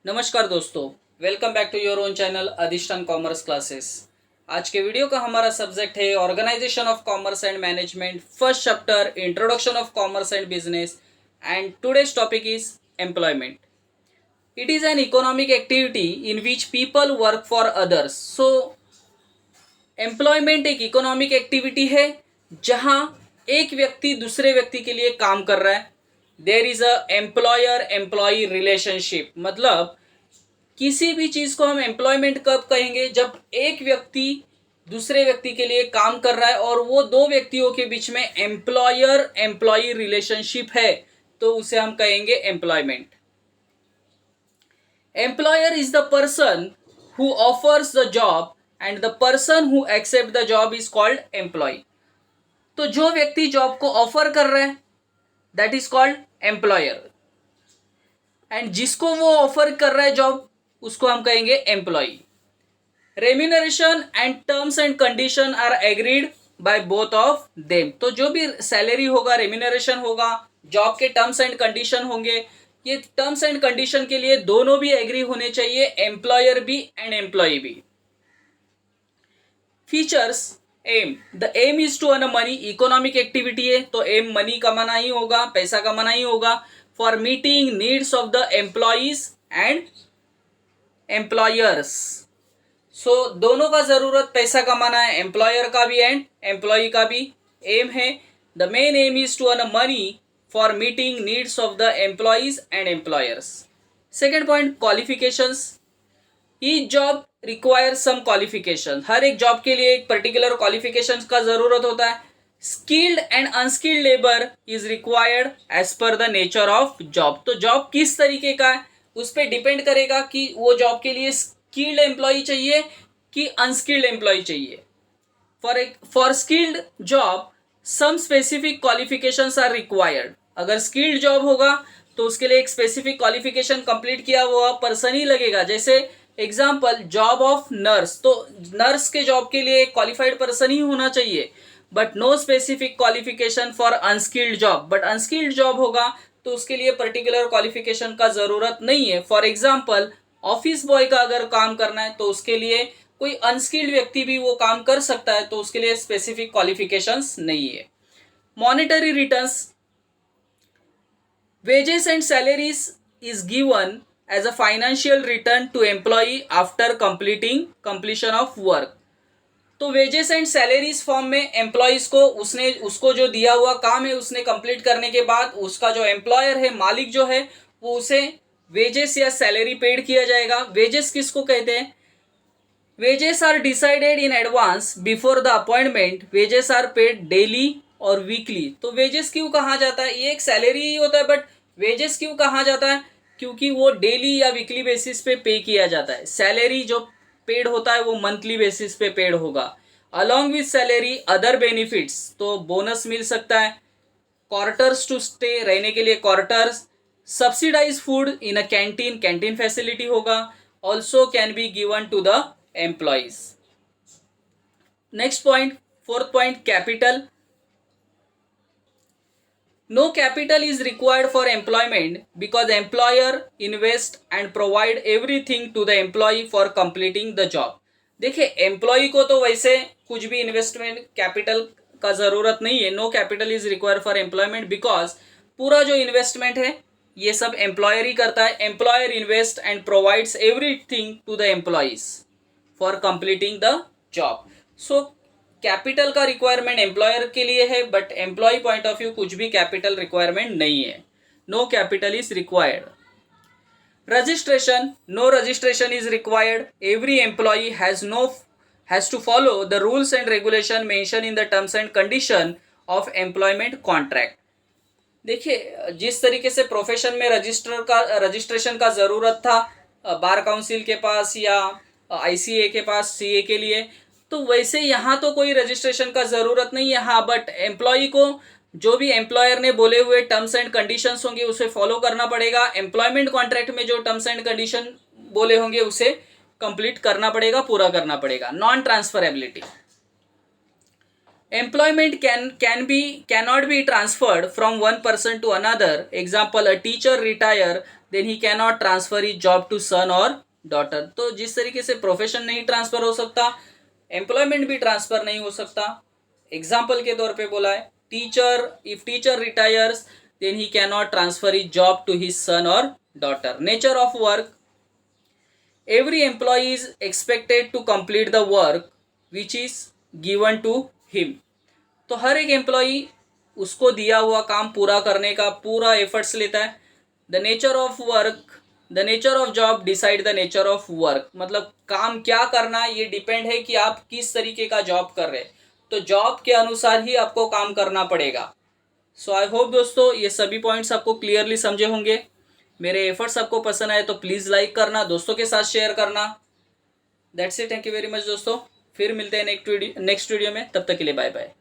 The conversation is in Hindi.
नमस्कार दोस्तों, welcome back to your own channel Adhishthan commerce classes. आज के वीडियो का हमारा सब्जेक्ट है organisation of commerce and management, first chapter introduction of commerce and business, and today's topic is employment. It is an economic activity in which people work for others. So employment एक इकोनॉमिक एक्टिविटी है जहां एक व्यक्ति दूसरे व्यक्ति के लिए काम कर रहा है। There is a employer employee relationship, मतलब किसी भी चीज को हम एम्प्लॉयमेंट कब कहेंगे, जब एक व्यक्ति दूसरे व्यक्ति के लिए काम कर रहा है और वो दो व्यक्तियों के बीच में एम्प्लॉयर एम्प्लॉई रिलेशनशिप है, तो उसे हम कहेंगे employment. Employer is the person who offers the job and the person who accept the job is called employ. तो जो व्यक्ति जॉब को ऑफर कर रहा है that is called employer, and जिसको वो ऑफर कर रहा है जॉब उसको हम कहेंगे employ. Remuneration and terms and condition are agreed by both of them. तो जो भी सैलरी होगा, रेम्यूनरेशन होगा, जॉब के टर्म्स एंड कंडीशन होंगे, ये टर्म्स एंड कंडीशन के लिए दोनों भी एग्री होने चाहिए, एम्प्लॉयर भी एंड एम्प्लॉय भी। Features, aim, the aim is to earn money, economic activity है तो एम मनी कमाना ही होगा, पैसा कमाना ही होगा। For meeting needs of the employees and employers, so दोनों का जरूरत पैसा कमाना है, एम्प्लॉयर का भी एंड एम्प्लॉय का भी। एम है the main aim is to earn money for meeting needs of the employees and employers. Second point, qualifications. Each job require some qualification, हर एक जॉब के लिए एक पर्टिकुलर क्वालिफिकेशन का जरूरत होता है। Skilled and unskilled labour is required as per the nature of job. तो जॉब किस तरीके का है उस पर डिपेंड करेगा कि वो जॉब के लिए स्किल्ड एम्प्लॉय चाहिए कि अनस्किल्ड एम्प्लॉय चाहिए। For skilled job some specific qualifications are required. अगर स्किल्ड जॉब होगा तो उसके लिए एक स्पेसिफिक क्वालिफिकेशन कंप्लीट किया हुआ पर्सन ही लगेगा। जैसे एग्जाम्पल, जॉब ऑफ नर्स, तो नर्स के जॉब के लिए एक क्वालिफाइड पर्सन ही होना चाहिए, but no specific qualification for unskilled job. But unskilled job होगा तो उसके लिए पर्टिकुलर क्वालिफिकेशन का जरूरत नहीं है। फॉर एग्जाम्पल, ऑफिस बॉय का अगर काम करना है तो उसके लिए कोई अनस्किल्ड व्यक्ति भी वो काम कर सकता है, तो उसके लिए स्पेसिफिक क्वालिफिकेशंस नहीं है। Monetary returns, wages and salaries is given as a financial return to employee after completion of work। तो वेजेस एंड सैलरीज फॉर्म में एम्प्लॉयज को उसको जो दिया हुआ काम है उसने कंप्लीट करने के बाद उसका जो एम्प्लॉयर है, मालिक जो है, वो उसे वेजेस या सैलरी पेड किया जाएगा। वेजेस किसको कहते हैं? Wages are decided in advance before the appointment, wages are paid daily और वीकली। तो वेजेस क्यों कहा जाता है? ये एक सैलरी ही होता है, बट वेजेस क्यों कहा जाता है? क्योंकि वो डेली या वीकली बेसिस पे किया जाता है। सैलरी जो पेड होता है वो मंथली बेसिस पे पेड होगा। Along with salary other benefits, तो बोनस मिल सकता है, क्वार्टर्स टू स्टे, रहने के लिए quarters, subsidize food in a canteen, canteen facility होगा, also can be given to the employees. Next point, fourth point, capital. No capital is required for employment because employer invest and provide everything to the employee for completing the job। देखिए, एम्प्लॉय को तो वैसे कुछ भी इन्वेस्टमेंट कैपिटल का जरूरत नहीं है। No capital is required for employment because पूरा जो इन्वेस्टमेंट है ये सब एम्प्लॉयर ही करता है। Employer invest and provides everything to the employees for completing the job. So capital का रिक्वायरमेंट एम्प्लॉयर के लिए है, but employ point of view कुछ भी कैपिटल रिक्वायरमेंट नहीं है। No capital is required. Registration, no registration is required. Every employ has to follow the rules and regulation mention in the terms and condition of employment contract. देखिए, जिस तरीके से प्रोफेशन में रजिस्ट्रेशन का जरूरत था बार काउंसिल के पास या आईसीए के पास सीए के लिए, तो वैसे यहाँ तो कोई रजिस्ट्रेशन का जरूरत नहीं है। हाँ, बट एम्प्लॉय को जो भी एम्प्लॉयर ने बोले हुए टर्म्स एंड कंडीशंस होंगे उसे फॉलो करना पड़ेगा। एम्प्लॉयमेंट कॉन्ट्रैक्ट में जो टर्म्स एंड कंडीशन बोले होंगे उसे कंप्लीट करना पड़ेगा, पूरा करना पड़ेगा। Non transferability, employment cannot be transferred from one person to another। Example, a teacher retire then he can not transfer his job to son or daughter. तो जिस तरीके से प्रोफेशन नहीं ट्रांसफर हो सकता, एम्प्लॉयमेंट भी ट्रांसफर नहीं हो सकता। एग्जाम्पल के तौर पे बोला है, teacher, if teacher retires then he can not transfer his job to his son or daughter. Nature of work, every employee is expected to complete the work which is given to him। तो हर एक एम्प्लॉई उसको दिया हुआ काम पूरा करने का पूरा एफर्ट्स लेता है। The nature of work, the nature of job decide the nature of work, मतलब काम क्या करना है ये डिपेंड है कि आप किस तरीके का जॉब कर रहे हैं, तो जॉब के अनुसार ही आपको काम करना पड़ेगा। सो आई होप दोस्तों ये सभी पॉइंट्स आपको क्लियरली समझे होंगे। मेरे एफर्ट्स आपको पसंद आए तो प्लीज़ लाइक करना, दोस्तों के साथ शेयर करना। That's it, thank you very much दोस्तों। फिर मिलते हैं नेक्स्ट वीडियो में, तब तक के लिए बाय बाय।